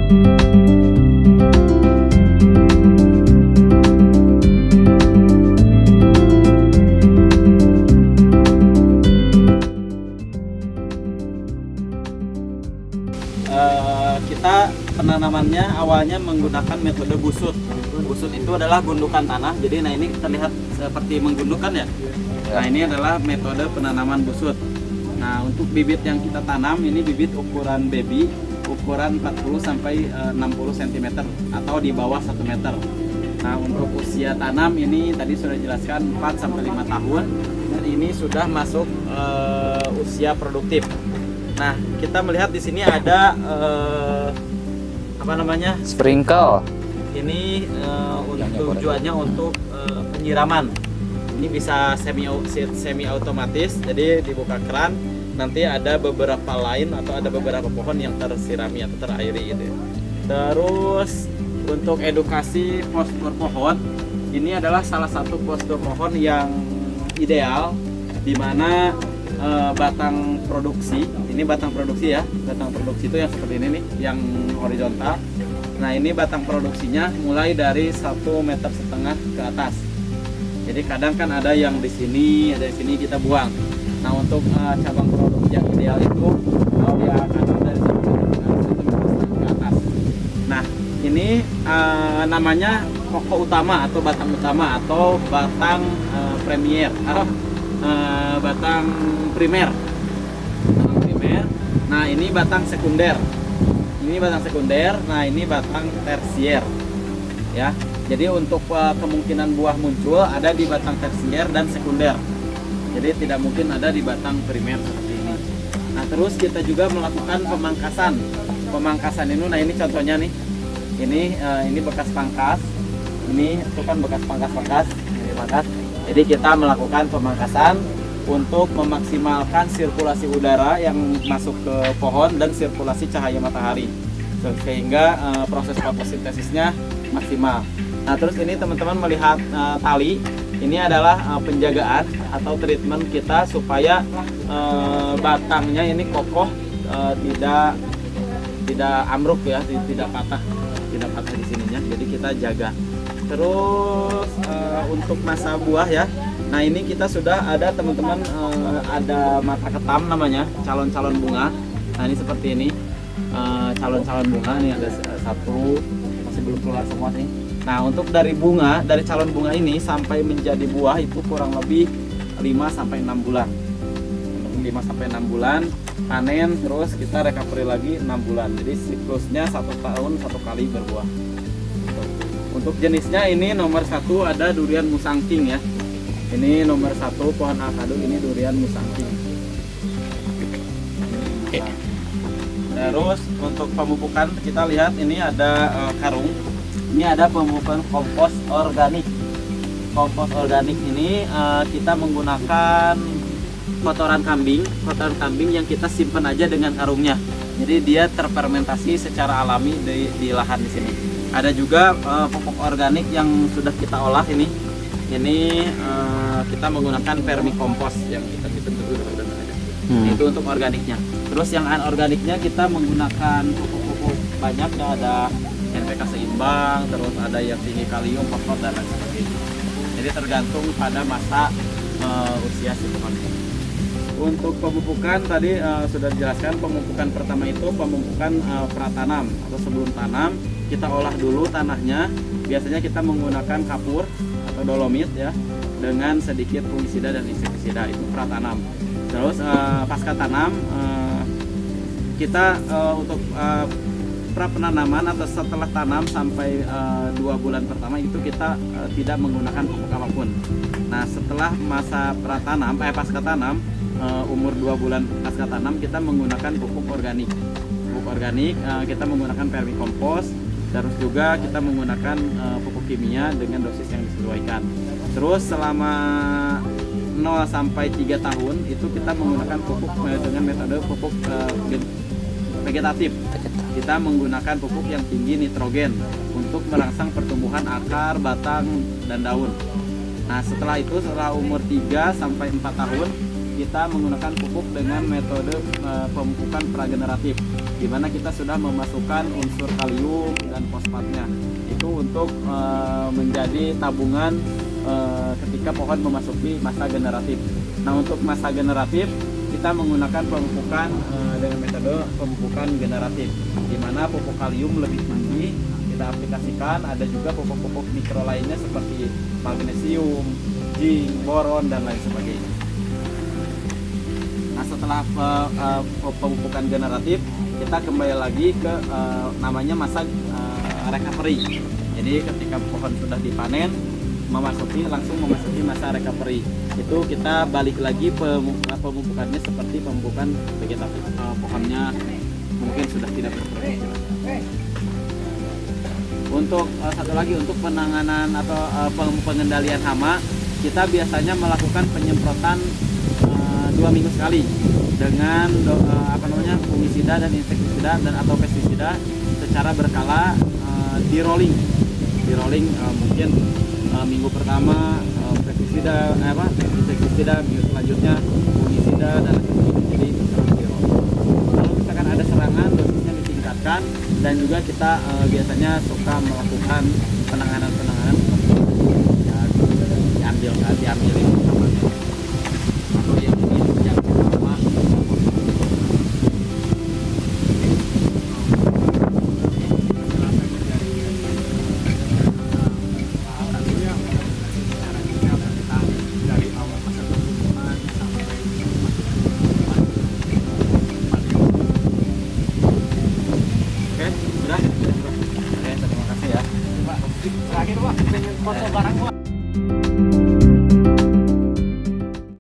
Kita penanamannya awalnya menggunakan metode busut. Busut itu adalah gundukan tanah. Jadi nah ini terlihat seperti menggundukkan ya. Nah ini adalah metode penanaman busut. Nah untuk bibit yang kita tanam ini bibit ukuran baby, ukuran 40 sampai 60 cm atau di bawah 1 meter. Nah untuk usia tanam ini tadi sudah dijelaskan 4 sampai 5 tahun dan ini sudah masuk usia produktif. Nah, kita melihat di sini ada apa namanya? Sprinkle. Ini untuk tujuannya untuk penyiraman. Ini bisa semi otomatis. Jadi dibuka keran, nanti ada beberapa line atau ada beberapa pohon yang tersirami atau terairi gitu ya. Terus untuk edukasi postur pohon, ini adalah salah satu postur pohon yang ideal di mana batang produksi, ini batang produksi ya, batang produksi itu yang seperti ini nih, yang horizontal. Nah ini batang produksinya mulai dari 1,5 meter ke atas. Jadi kadang kan ada yang di sini, ada di sini kita buang. Nah untuk cabang produksi yang ideal itu yang ada dari 1,5 meter ke atas. Nah ini namanya pokok utama atau batang utama atau batang premier. Batang primer. Nah ini batang sekunder. Ini batang sekunder. Nah ini batang tersier. Ya. Jadi untuk kemungkinan buah muncul ada di batang tersier dan sekunder. Jadi tidak mungkin ada di batang primer seperti ini. Nah terus kita juga melakukan pemangkasan. Pemangkasan ini, nah ini contohnya nih. Ini bekas pangkas. Ini itu kan bekas pangkas-pangkas. Ini pangkas. Jadi kita melakukan pemangkasan untuk memaksimalkan sirkulasi udara yang masuk ke pohon dan sirkulasi cahaya matahari sehingga proses fotosintesisnya maksimal. Nah terus ini teman-teman melihat tali, ini adalah penjagaan atau treatment kita supaya batangnya ini kokoh, tidak ambruk ya, tidak patah di sininya. Jadi kita jaga. Terus untuk masa buah ya, nah ini kita sudah ada teman-teman, ada mata ketam namanya, calon-calon bunga. Nah ini seperti ini, calon-calon bunga, ini ada satu, masih belum keluar semua nih. Nah untuk dari bunga, dari calon bunga ini sampai menjadi buah itu kurang lebih 5-6 bulan. 5-6 bulan panen, terus kita recovery lagi 6 bulan. Jadi siklusnya 1 tahun 1 kali berbuah. Untuk jenisnya ini nomor 1 ada durian musangking ya. Ini nomor 1 pohon avocado, ini durian musangking. Nah, terus untuk pemupukan kita lihat ini ada karung. Ini ada pemupukan kompos organik. Kompos organik ini kita menggunakan kotoran kambing yang kita simpan aja dengan karungnya. Jadi dia terfermentasi secara alami di lahan di sini. Ada juga pupuk organik yang sudah kita olah ini. Ini kita menggunakan vermikompos yang kita bentuk dulu. Itu untuk organiknya. Terus yang anorganiknya kita menggunakan pupuk-pupuk banyak ya, ada NPK seimbang, terus ada yang tinggi kalium, fosfor dan lain sebagainya. Jadi tergantung pada masa usia si pohon. Untuk pemupukan tadi sudah dijelaskan. Pemupukan pertama itu pemupukan pratanam atau sebelum tanam. Kita olah dulu tanahnya, biasanya kita menggunakan kapur atau dolomit ya, dengan sedikit fungisida dan insektisida, itu pratanam. Terus pasca tanam kita untuk pra penanaman atau setelah tanam sampai 2 bulan pertama itu kita tidak menggunakan pupuk apapun. Nah setelah masa pratanam pasca tanam, umur 2 bulan pasca tanam kita menggunakan pupuk organik. Pupuk organik kita menggunakan vermikompos. Terus juga kita menggunakan pupuk kimia dengan dosis yang disesuaikan. Terus selama 0 sampai 3 tahun itu kita menggunakan pupuk dengan metode pupuk vegetatif. Kita menggunakan pupuk yang tinggi nitrogen untuk merangsang pertumbuhan akar, batang, dan daun. Nah setelah itu, setelah umur 3 sampai 4 tahun kita menggunakan pupuk dengan metode pemupukan prageneratif. di mana kita sudah memasukkan unsur kalium dan fosfatnya. Itu untuk menjadi tabungan ketika pohon memasuki masa generatif. Nah, untuk masa generatif kita menggunakan pemupukan dengan metode pemupukan generatif, di mana pupuk kalium lebih tinggi kita aplikasikan. Ada juga pupuk-pupuk mikro lainnya seperti magnesium, zinc, boron, dan lain sebagainya. Nah, setelah pemupukan generatif, kita kembali lagi ke namanya masa recovery. Jadi ketika pohon sudah dipanen, langsung memasuki masa recovery. Itu kita balik lagi pemupukannya seperti pemupukan vegetatif. Pohonnya mungkin sudah tidak berproduksi. Untuk satu lagi, untuk penanganan atau pengendalian hama, kita biasanya melakukan penyemprotan 2 minggu sekali dengan fungisida dan insektisida dan atau pestisida secara berkala, di rolling mungkin minggu pertama pestisida insektisida, minggu selanjutnya fungisida, dan jadi di rolling. Kalau misalkan ada serangan, dosisnya ditingkatkan, dan juga kita biasanya suka melakukan penanganan seperti diambil